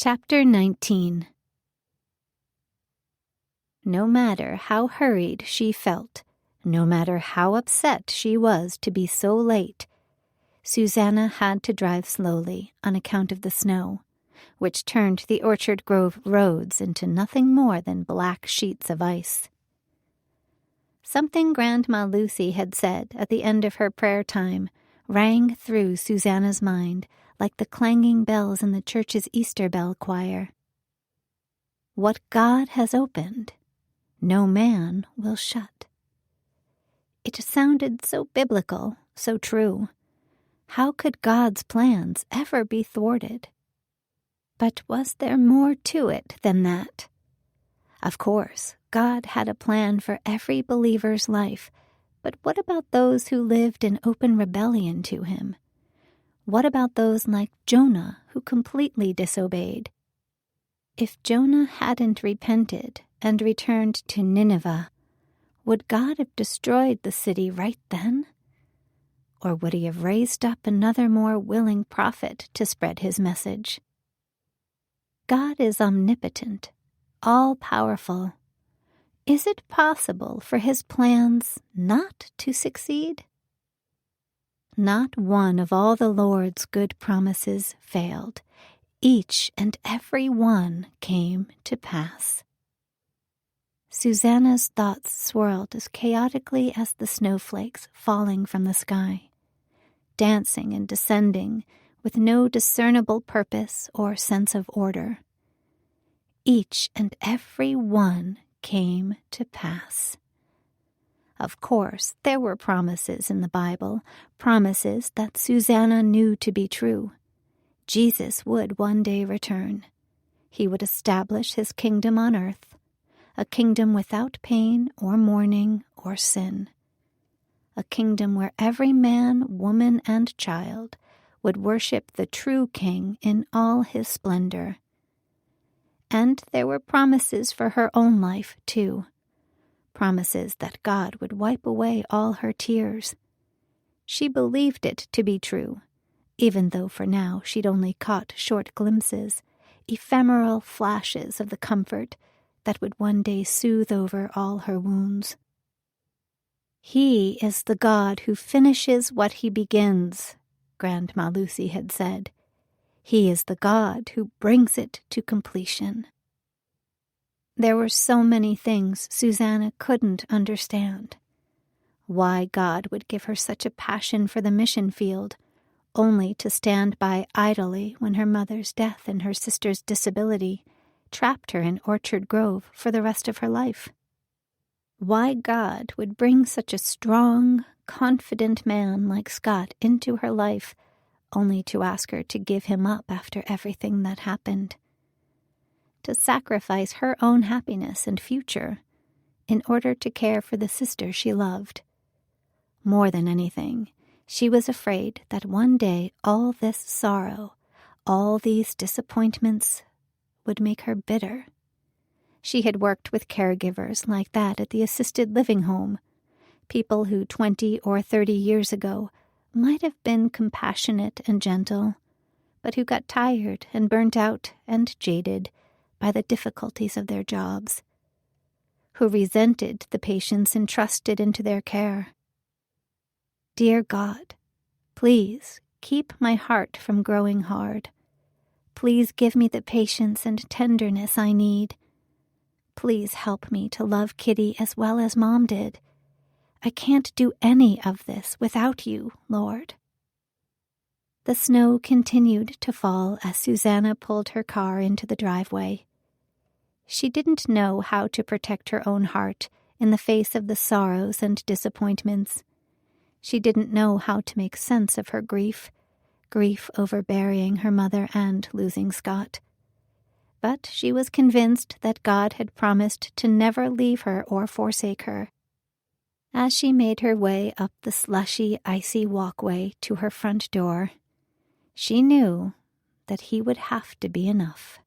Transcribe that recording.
Chapter 19. No matter how hurried she felt, no matter how upset she was to be so late, Susanna had to drive slowly on account of the snow, which turned the Orchard Grove roads into nothing more than black sheets of ice. Something Grandma Lucy had said at the end of her prayer time rang through Susanna's mind like the clanging bells in the church's Easter bell choir. What God has opened, no man will shut. It sounded so biblical, so true. How could God's plans ever be thwarted? But was there more to it than that? Of course, God had a plan for every believer's life, but what about those who lived in open rebellion to him? What about those like Jonah who completely disobeyed? If Jonah hadn't repented and returned to Nineveh, would God have destroyed the city right then? Or would he have raised up another more willing prophet to spread his message? God is omnipotent, all-powerful. Is it possible for his plans not to succeed? Not one of all the Lord's good promises failed. Each and every one came to pass. Susanna's thoughts swirled as chaotically as the snowflakes falling from the sky, dancing and descending with no discernible purpose or sense of order. Each and every one came to pass. Of course, there were promises in the Bible, promises that Susanna knew to be true. Jesus would one day return. He would establish his kingdom on earth, a kingdom without pain or mourning or sin, a kingdom where every man, woman, and child would worship the true King in all his splendor. And there were promises for her own life, too. Promises that God would wipe away all her tears. She believed it to be true, even though for now she'd only caught short glimpses, ephemeral flashes of the comfort that would one day soothe over all her wounds. He is the God who finishes what he begins, Grandma Lucy had said. He is the God who brings it to completion. There were so many things Susanna couldn't understand. Why God would give her such a passion for the mission field, only to stand by idly when her mother's death and her sister's disability trapped her in Orchard Grove for the rest of her life. Why God would bring such a strong, confident man like Scott into her life, only to ask her to give him up after everything that happened. To sacrifice her own happiness and future in order to care for the sister she loved. More than anything, she was afraid that one day all this sorrow, all these disappointments would make her bitter. She had worked with caregivers like that at the assisted living home, people who 20 or 30 years ago might have been compassionate and gentle, but who got tired and burnt out and jaded by the difficulties of their jobs, who resented the patients entrusted into their care. Dear God, please keep my heart from growing hard. Please give me the patience and tenderness I need. Please help me to love Kitty as well as Mom did. I can't do any of this without you, Lord. The snow continued to fall as Susanna pulled her car into the driveway. She didn't know how to protect her own heart in the face of the sorrows and disappointments. She didn't know how to make sense of her grief over burying her mother and losing Scott. But she was convinced that God had promised to never leave her or forsake her. As she made her way up the slushy, icy walkway to her front door, she knew that he would have to be enough.